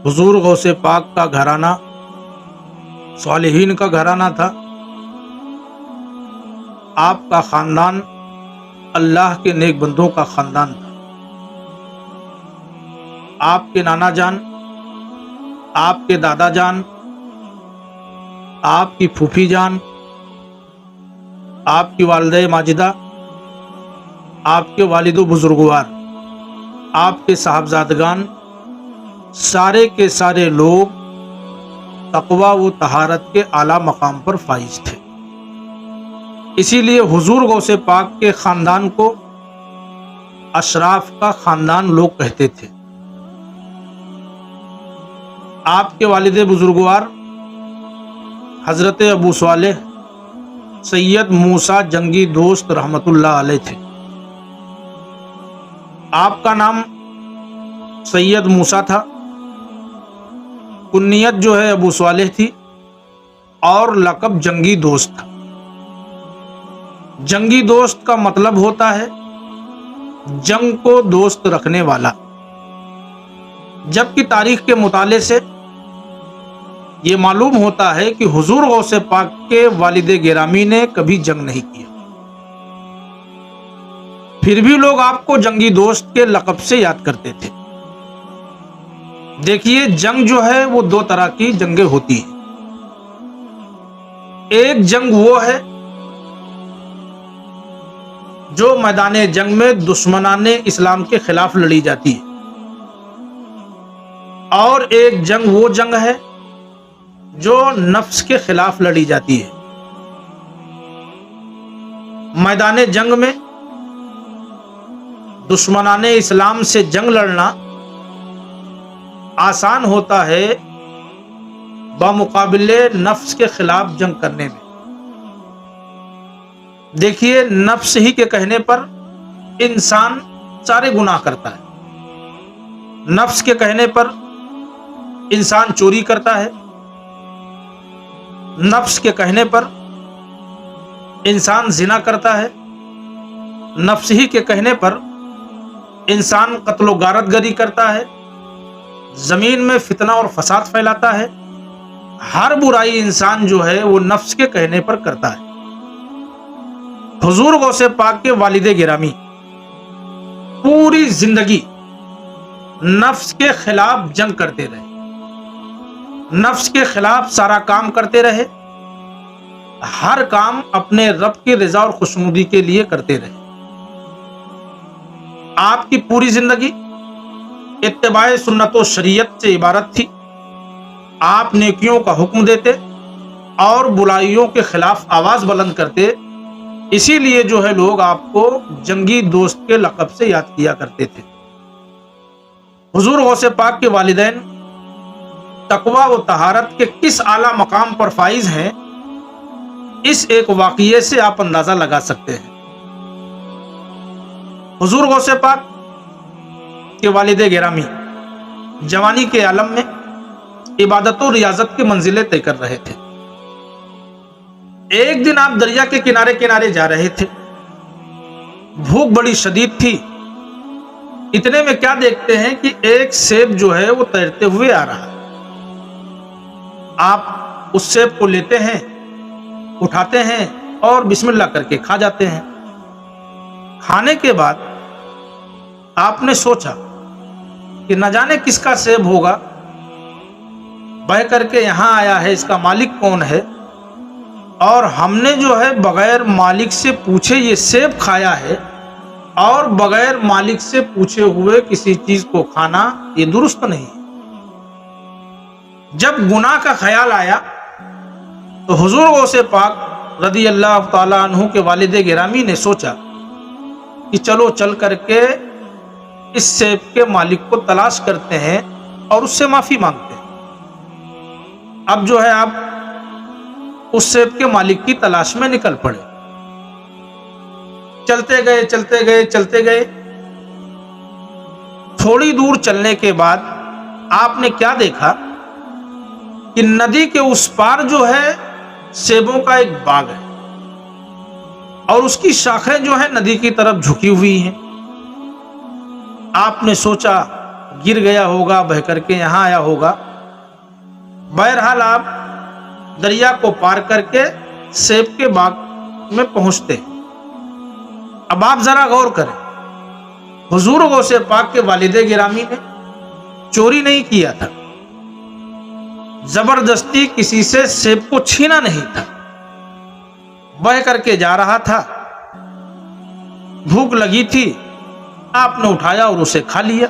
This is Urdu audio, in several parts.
حضور غوث پاک کا گھرانہ صالحین کا گھرانہ تھا۔ آپ کا خاندان اللہ کے نیک بندوں کا خاندان تھا۔ آپ کے نانا جان، آپ کے دادا جان، آپ کی پھوپھی جان، آپ کی والدہ ماجدہ، آپ کے والد و بزرگوار، آپ کے صاحبزادگان، سارے کے سارے لوگ تقوی و طہارت کے اعلیٰ مقام پر فائز تھے۔ اسی لیے حضور غوث پاک کے خاندان کو اشراف کا خاندان لوگ کہتے تھے۔ آپ کے والد بزرگوار حضرت ابو صالح سید موسیٰ جنگی دوست رحمت اللہ علیہ تھے۔ آپ کا نام سید موسیٰ تھا، کنیت جو ہے ابو صالح تھی، اور لقب جنگی دوست تھا۔ جنگی دوست کا مطلب ہوتا ہے جنگ کو دوست رکھنے والا، جبکہ تاریخ کے مطالعے سے یہ معلوم ہوتا ہے کہ حضور غوث پاک کے والد گرامی نے کبھی جنگ نہیں کیا، پھر بھی لوگ آپ کو جنگی دوست کے لقب سے یاد کرتے تھے۔ دیکھیے، جنگ جو ہے وہ دو طرح کی جنگیں ہوتی ہیں۔ ایک جنگ وہ ہے جو میدان جنگ میں دشمنان اسلام کے خلاف لڑی جاتی ہے، اور ایک جنگ وہ جنگ ہے جو نفس کے خلاف لڑی جاتی ہے۔ میدان جنگ میں دشمنان اسلام سے جنگ لڑنا آسان ہوتا ہے بمقابلے نفس کے خلاف جنگ کرنے میں۔ دیکھیے، نفس ہی کے کہنے پر انسان سارے گناہ کرتا ہے۔ نفس کے کہنے پر انسان چوری کرتا ہے، نفس کے کہنے پر انسان زنا کرتا ہے، نفس ہی کے کہنے پر انسان قتل و غارت گری کرتا ہے، زمین میں فتنہ اور فساد پھیلاتا ہے۔ ہر برائی انسان جو ہے وہ نفس کے کہنے پر کرتا ہے۔ حضور غوث پاک کے والد گرامی پوری زندگی نفس کے خلاف جنگ کرتے رہے، نفس کے خلاف سارا کام کرتے رہے، ہر کام اپنے رب کی رضا اور خوشنودی کے لیے کرتے رہے۔ آپ کی پوری زندگی اتباع سنت و شریعت سے عبارت تھی۔ آپ نیکیوں کا حکم دیتے اور برائیوں کے خلاف آواز بلند کرتے، اسی لیے جو ہے لوگ آپ کو جنگی دوست کے لقب سے یاد کیا کرتے تھے۔ حضور غوث پاک کے والدین تقوی و طہارت کے کس اعلیٰ مقام پر فائز ہیں، اس ایک واقعے سے آپ اندازہ لگا سکتے ہیں۔ حضور غوث پاک کے والد گرامی جوانی کے عالم میں عبادت و ریاضت کی منزلیں طے کر رہے تھے۔ ایک دن آپ دریا کے کنارے کنارے جا رہے تھے، بھوک بڑی شدید تھی۔ اتنے میں کیا دیکھتے ہیں کہ ایک سیب جو ہے وہ تیرتے ہوئے آ رہا ہے۔ آپ اس سیب کو لیتے ہیں، اٹھاتے ہیں اور بسم اللہ کر کے کھا جاتے ہیں۔ کھانے کے بعد آپ نے سوچا کہ نہ جانے کس کا سیب ہوگا، بہ کر کے یہاں آیا ہے، اس کا مالک کون ہے، اور ہم نے جو ہے بغیر مالک سے پوچھے یہ سیب کھایا ہے، اور بغیر مالک سے پوچھے ہوئے کسی چیز کو کھانا یہ درست نہیں۔ جب گناہ کا خیال آیا تو حضور غوث پاک رضی اللہ تعالیٰ عنہ کے والد گرامی نے سوچا کہ چلو چل کر کے اس سیب کے مالک کو تلاش کرتے ہیں اور اس سے معافی مانگتے ہیں۔ اب جو ہے آپ اس سیب کے مالک کی تلاش میں نکل پڑے۔ چلتے گئے چلتے گئے چلتے گئے، تھوڑی دور چلنے کے بعد آپ نے کیا دیکھا کہ ندی کے اس پار جو ہے سیبوں کا ایک باغ ہے، اور اس کی شاخیں جو ہیں ندی کی طرف جھکی ہوئی ہیں۔ آپ نے سوچا گر گیا ہوگا, بہ کر کے یہاں آیا ہوگا. بہرحال آپ دریا کو پار کر کے سیب کے باغ میں پہنچتے. اب آپ ذرا غور کریں, حضور غوث پاک کے والد گرامی نے چوری نہیں کیا تھا, زبردستی کسی سے سیب کو چھینا نہیں تھا, بہ کر کے جا رہا تھا, بھوک لگی تھی, آپ نے اٹھایا اور اسے کھا لیا.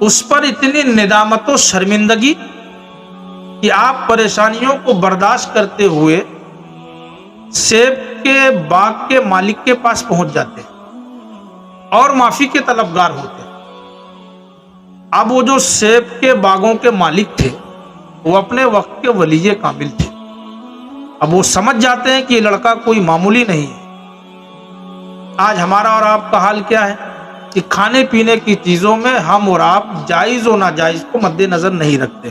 اس پر اتنی ندامت و شرمندگی کہ آپ پریشانیوں کو برداشت کرتے ہوئے سیب کے باغ کے مالک کے پاس پہنچ جاتے اور معافی کے طلبگار ہوتے. اب وہ جو سیب کے باغوں کے مالک تھے وہ اپنے وقت کے ولی کامل تھے. اب وہ سمجھ جاتے ہیں کہ یہ لڑکا کوئی معمولی نہیں ہے. آج ہمارا اور آپ کا حال کیا ہے کہ کھانے پینے کی چیزوں میں ہم اور آپ جائز و ناجائز کو مد نظر نہیں رکھتے,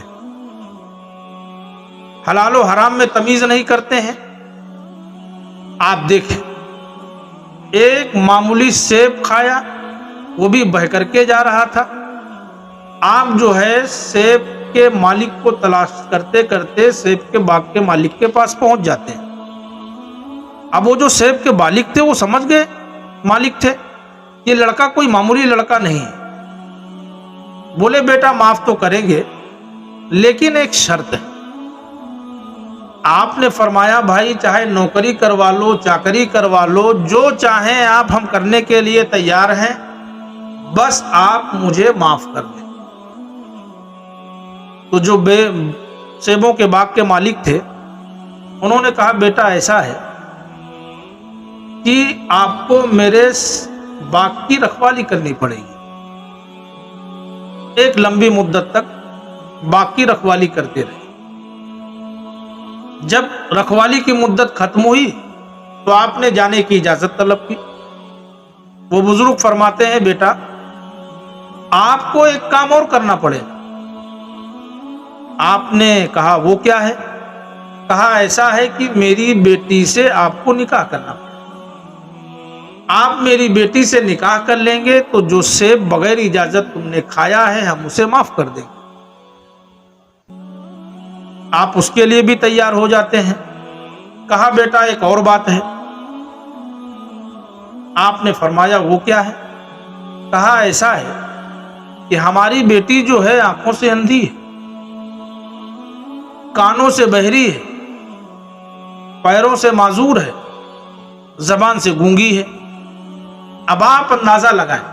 حلال و حرام میں تمیز نہیں کرتے ہیں. آپ دیکھیں, ایک معمولی سیب کھایا, وہ بھی بہ کر کے جا رہا تھا. آپ جو ہے سیب کے مالک کو تلاش کرتے کرتے سیب کے باغ کے مالک کے پاس پہنچ جاتے ہیں. اب وہ جو سیب کے مالک تھے وہ سمجھ گئے مالک تھے یہ لڑکا کوئی معمولی لڑکا نہیں ہے. بولے بیٹا معاف تو کریں گے لیکن ایک شرط ہے. آپ نے فرمایا بھائی چاہے نوکری کروا لو, چاکری کروا لو, جو چاہیں آپ ہم کرنے کے لیے تیار ہیں, بس آپ مجھے معاف کر دیں. تو جو سیبوں کے باغ کے مالک تھے انہوں نے کہا بیٹا ایسا ہے کہ آپ کو میرے باغ کی رکھوالی کرنی پڑے گی. ایک لمبی مدت تک باغ کی رکھوالی کرتے رہے. جب رکھوالی کی مدت ختم ہوئی تو آپ نے جانے کی اجازت طلب کی. وہ بزرگ فرماتے ہیں بیٹا آپ کو ایک کام اور کرنا پڑے گا. آپ نے کہا وہ کیا ہے؟ کہا ایسا ہے کہ میری بیٹی سے آپ کو نکاح کرنا پڑے. آپ میری بیٹی سے نکاح کر لیں گے تو جو سیب بغیر اجازت تم نے کھایا ہے ہم اسے معاف کر دیں گے. آپ اس کے لیے بھی تیار ہو جاتے ہیں. کہا بیٹا ایک اور بات ہے. آپ نے فرمایا وہ کیا ہے؟ کہا ایسا ہے کہ ہماری بیٹی جو ہے آنکھوں سے اندھی ہے, کانوں سے بہری ہے, پیروں سے معذور ہے, زبان سے گونگی ہے. اب آپ اندازہ لگائیں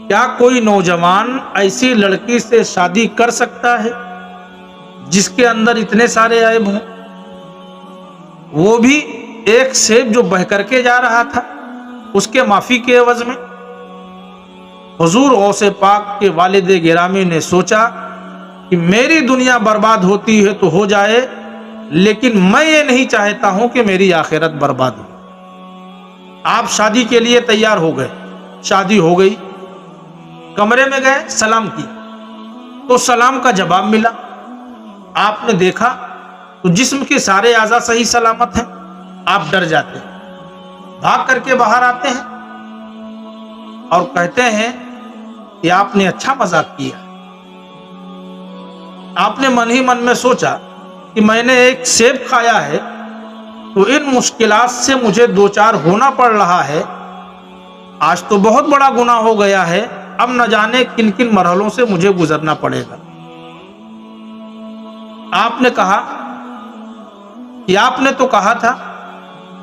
کیا کوئی نوجوان ایسی لڑکی سے شادی کر سکتا ہے جس کے اندر اتنے سارے عیب ہوں؟ وہ بھی ایک سیب جو بہ کر کے جا رہا تھا اس کے معافی کے عوض میں. حضور غوث پاک کے والد گرامی نے سوچا کہ میری دنیا برباد ہوتی ہے تو ہو جائے, لیکن میں یہ نہیں چاہتا ہوں کہ میری آخرت برباد ہو. آپ شادی کے لیے تیار ہو گئے. شادی ہو گئی, کمرے میں گئے, سلام کی تو سلام کا جواب ملا. آپ نے دیکھا تو جسم کے سارے اعضاء صحیح سلامت ہیں. آپ ڈر جاتے ہیں, بھاگ کر کے باہر آتے ہیں اور کہتے ہیں کہ آپ نے اچھا مذاق کیا. آپ نے من ہی من میں سوچا کہ میں نے ایک سیب کھایا ہے تو ان مشکلات سے مجھے دو چار ہونا پڑ رہا ہے. آج تو بہت بڑا گناہ ہو گیا ہے, اب نہ جانے کن کن مرحلوں سے مجھے گزرنا پڑے گا. آپ نے کہا کہ آپ نے تو کہا تھا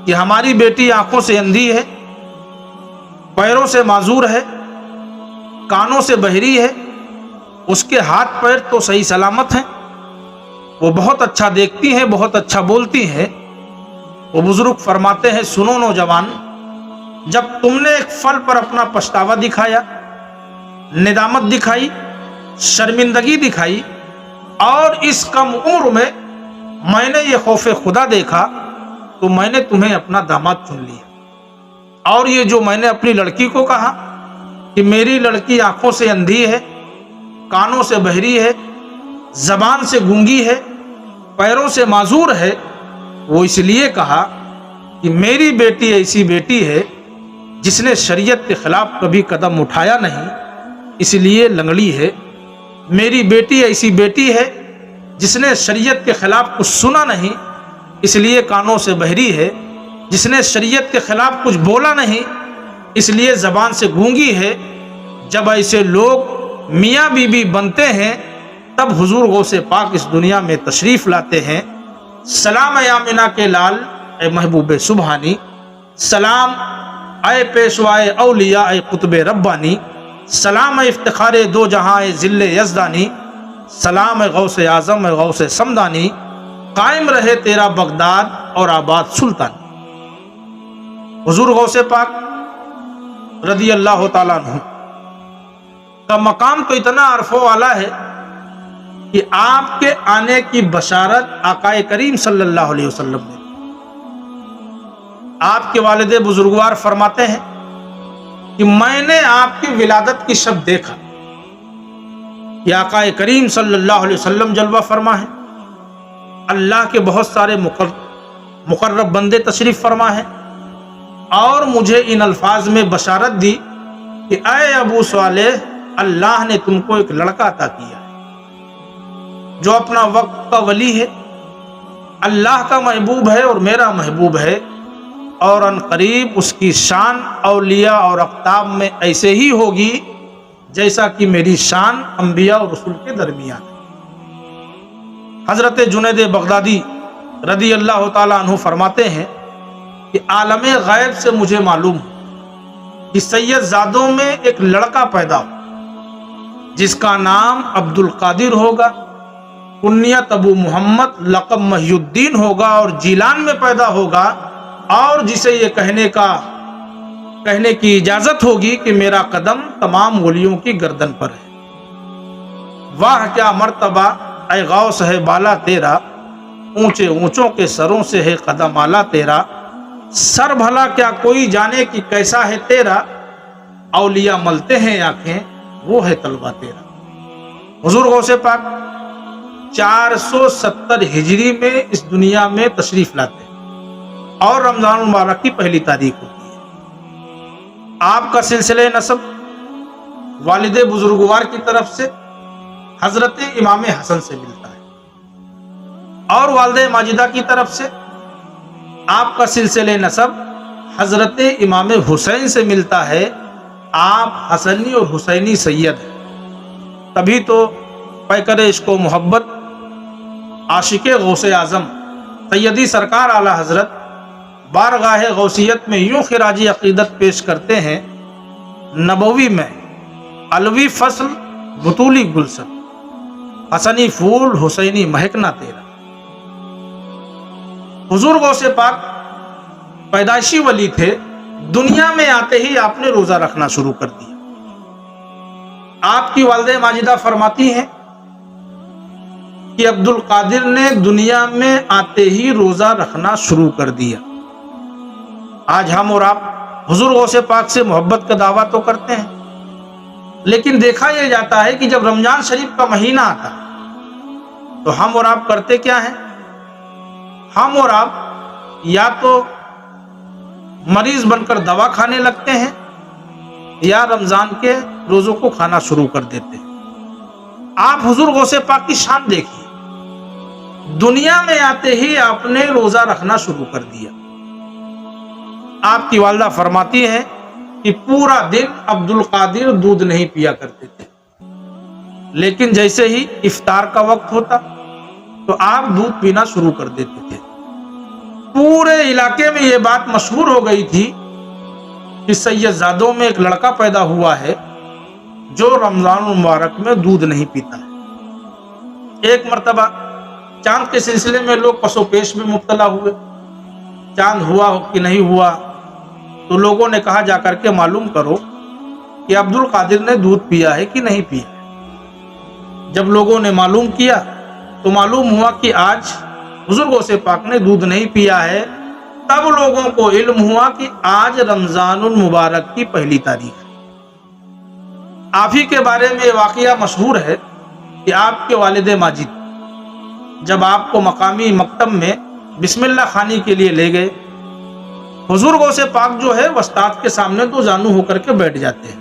کہ ہماری بیٹی آنکھوں سے اندھی ہے, پیروں سے معذور ہے, کانوں سے بہری ہے, اس کے ہاتھ پیر تو صحیح سلامت ہیں, وہ بہت اچھا دیکھتی ہیں, بہت اچھا بولتی ہیں. وہ بزرگ فرماتے ہیں سنو نوجوان, جب تم نے ایک پھل پر اپنا پچھتاوا دکھایا, ندامت دکھائی, شرمندگی دکھائی, اور اس کم عمر میں نے یہ خوف خدا دیکھا تو میں نے تمہیں اپنا داماد چن لیا. اور یہ جو میں نے اپنی لڑکی کو کہا کہ میری لڑکی آنکھوں سے اندھی ہے, کانوں سے بہری ہے, زبان سے گونگی ہے, پیروں سے معذور ہے, وہ اس لیے کہا کہ میری بیٹی ایسی بیٹی ہے جس نے شریعت کے خلاف کبھی قدم اٹھایا نہیں, اس لیے لنگڑی ہے، میری بیٹی ایسی بیٹی ہے جس نے شریعت کے خلاف کچھ سنا نہیں اس لیے کانوں سے بہری ہے، جس نے شریعت کے خلاف کچھ بولا نہیں اس لیے زبان سے گونگی ہے۔ جب ایسے لوگ میاں بیوی بنتے ہیں تب حضور غوث پاک اس دنیا میں تشریف لاتے ہیں۔ سلام اے آمنہ کے لال اے محبوب سبحانی، سلام اے پیشوائے اولیاء اے قطب ربانی، سلام اے افتخار دو جہاں اے ذل یزدانی، سلام اے غوث اعظم اے غوث سمدانی، قائم رہے تیرا بغداد اور آباد سلطان۔ حضور غوث پاک رضی اللہ تعالیٰ عنہ کا مقام تو اتنا عرف و اعلیٰ ہے کہ آپ کے آنے کی بشارت آقا کریم صلی اللہ علیہ وسلم نے، آپ کے والد بزرگوار فرماتے ہیں کہ میں نے آپ کی ولادت کی شب دیکھا کہ آقا کریم صلی اللہ علیہ وسلم جلوہ فرما ہے، اللہ کے بہت سارے مقرب بندے تشریف فرما ہے، اور مجھے ان الفاظ میں بشارت دی کہ اے ابو صالح، اللہ نے تم کو ایک لڑکا عطا کیا ہے جو اپنا وقت کا ولی ہے، اللہ کا محبوب ہے اور میرا محبوب ہے، اور ان قریب اس کی شان اولیاء اور اقطاب میں ایسے ہی ہوگی جیسا کہ میری شان انبیاء اور رسول کے درمیان ہے۔ حضرت جنید بغدادی رضی اللہ تعالیٰ عنہ فرماتے ہیں کہ عالم غیب سے مجھے معلوم ہے کہ سید زادوں میں ایک لڑکا پیدا ہو جس کا نام عبد القادر ہوگا، کنیت ابو محمد، لقب محی الدین ہوگا اور جیلان میں پیدا ہوگا، اور جسے یہ کہنے کی اجازت ہوگی کہ میرا قدم تمام ولیوں کی گردن پر ہے۔ واہ کیا مرتبہ اے غوث ہے بالا تیرا، اونچے اونچوں کے سروں سے ہے قدم اعلیٰ تیرا، سر بھلا کیا کوئی جانے کہ کیسا ہے تیرا، اولیاء ملتے ہیں آنکھیں وہ ہے طلبہ تیرا۔ حضور غوث پاک 470 ہجری میں اس دنیا میں تشریف لاتے ہیں اور رمضان المبارک کی پہلی تاریخ ہوتی ہے۔ آپ کا سلسلہ نسب والد بزرگوار کی طرف سے حضرت امام حسن سے ملتا ہے، اور والدہ ماجدہ کی طرف سے آپ کا سلسلہ نسب حضرت امام حسین سے ملتا ہے۔ آپ حسنی اور حسینی سید ہیں، تبھی تو پیکر عشق و محبت عاشق غوث اعظم سیدی سرکار اعلی حضرت بارگاہ غوثیت میں یوں خراج عقیدت پیش کرتے ہیں: نبوی میں علوی فصل بطولی گلشن، حسنی پھول حسینی مہکنا تیرا۔ حضور غوث پاک پیدائشی ولی تھے، دنیا میں آتے ہی آپ نے روزہ رکھنا شروع کر دیا۔ آپ کی والدہ ماجدہ فرماتی ہیں کہ عبد القادر نے دنیا میں آتے ہی روزہ رکھنا شروع کر دیا۔ آج ہم اور آپ حضور غوث پاک سے محبت کا دعویٰ تو کرتے ہیں، لیکن دیکھا یہ جاتا ہے کہ جب رمضان شریف کا مہینہ آتا تو ہم اور آپ کرتے کیا ہیں؟ ہم اور آپ یا تو مریض بن کر دوا کھانے لگتے ہیں یا رمضان کے روزوں کو کھانا شروع کر دیتے ہیں۔ آپ حضور غوث پاک کی شان دیکھیے، دنیا میں آتے ہی آپ نے روزہ رکھنا شروع کر دیا۔ آپ کی والدہ فرماتی ہیں کہ پورا دن عبد القادر دودھ نہیں پیا کرتے تھے، لیکن جیسے ہی افطار کا وقت ہوتا تو آپ دودھ پینا شروع کر دیتے تھے۔ پورے علاقے میں یہ بات مشہور ہو گئی تھی کہ سید زادوں میں ایک لڑکا پیدا ہوا ہے جو رمضان المبارک میں دودھ نہیں پیتا ہے۔ ایک مرتبہ چاند کے سلسلے میں لوگ پس و پیش میں مبتلا ہوئے، چاند ہوا کہ نہیں ہوا، تو لوگوں نے کہا جا کر کے معلوم کرو کہ عبد القادر نے دودھ پیا ہے کہ نہیں پیا۔ جب لوگوں نے معلوم کیا تو معلوم ہوا کہ آج حضور غوث پاک نے دودھ نہیں پیا ہے۔ تب لوگوں کو علم ہوا کہ آج رمضان المبارک کی پہلی تاریخ ہے۔ آپ ہی کے بارے میں یہ واقعہ مشہور ہے کہ آپ کے والد ماجد جب آپ کو مقامی مکتب میں بسم اللہ خوانی کے لیے لے گئے، حضور غوث پاک جو ہے استاد کے سامنے دو زانو ہو کر کے بیٹھ جاتے ہیں۔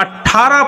18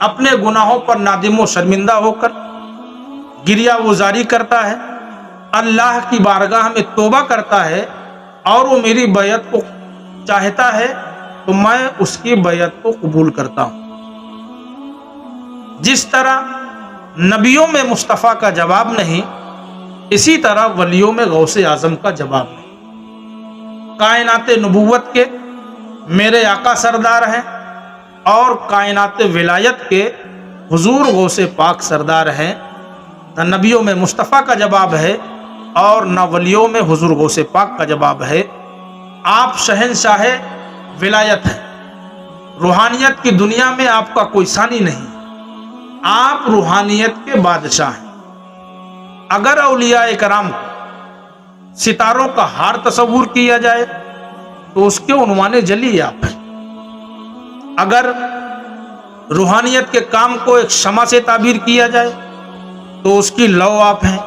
اپنے گناہوں پر نادم و شرمندہ ہو کر گریہ وزاری کرتا ہے، اللہ کی بارگاہ میں توبہ کرتا ہے اور وہ میری بیعت کو چاہتا ہے تو میں اس کی بیعت کو قبول کرتا ہوں۔ جس طرح نبیوں میں مصطفیٰ کا جواب نہیں، اسی طرح ولیوں میں غوث اعظم کا جواب نہیں۔ کائنات نبوت کے میرے آقا سردار ہیں اور کائنات ولایت کے حضور غوث پاک سردار ہیں۔ نہ نبیوں میں مصطفیٰ کا جواب ہے اور نہ ولیوں میں حضور غوث پاک کا جواب ہے۔ آپ شہنشاہ ولایت ہیں، روحانیت کی دنیا میں آپ کا کوئی ثانی نہیں، آپ روحانیت کے بادشاہ ہیں۔ اگر اولیاء کرام کو ستاروں کا ہار تصور کیا جائے تو اس کے عنوان جلی آپ ہیں۔ اگر روحانیت کے کام کو ایک شمع سے تعبیر کیا جائے تو اس کی لو آپ ہیں۔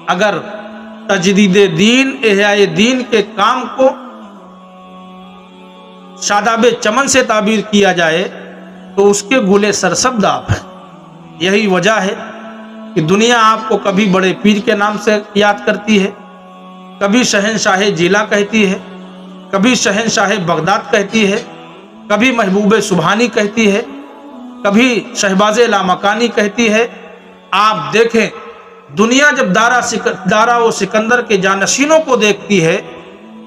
اگر تجدید دین احیاء دین کے کام کو شاداب چمن سے تعبیر کیا جائے تو اس کے گلے سرسبد آپ ہیں۔ یہی وجہ ہے کہ دنیا آپ کو کبھی بڑے پیر کے نام سے یاد کرتی ہے، کبھی شہنشاہ جیلا کہتی ہے، کبھی شہنشاہ بغداد کہتی ہے، کبھی محبوب سبحانی کہتی ہے، کبھی شہباز لامکانی کہتی ہے۔ آپ دیکھیں دنیا جب دارا و سکندر کے جانشینوں کو دیکھتی ہے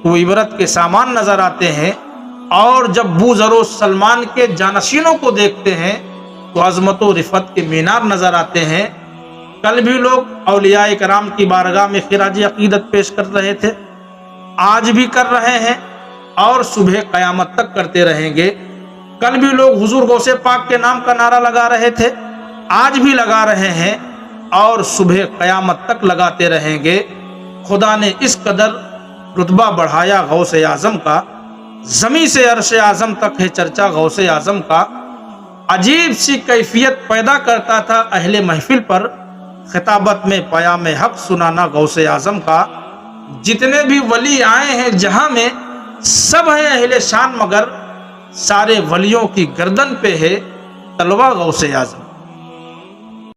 تو وہ عبرت کے سامان نظر آتے ہیں، اور جب بوذر و سلمان کے جانشینوں کو دیکھتے ہیں تو عظمت و رفعت کے مینار نظر آتے ہیں۔ کل بھی لوگ اولیاء کرام کی بارگاہ میں خراج عقیدت پیش کر رہے تھے، آج بھی کر رہے ہیں اور صبح قیامت تک کرتے رہیں گے۔ کل بھی لوگ حضور غوث پاک کے نام کا نعرہ لگا رہے تھے، آج بھی لگا رہے ہیں اور صبح قیامت تک لگاتے رہیں گے۔ خدا نے اس قدر رتبہ بڑھایا غوث اعظم کا، زمین سے عرش اعظم تک ہے چرچا غوث اعظم کا۔ عجیب سی کیفیت پیدا کرتا تھا اہل محفل پر خطابت میں پیام حق سنانا غوث اعظم کا۔ جتنے بھی ولی آئے ہیں جہاں میں سب ہیں اہل شان، مگر سارے ولیوں کی گردن پہ ہے تلوہ غوث اعظم۔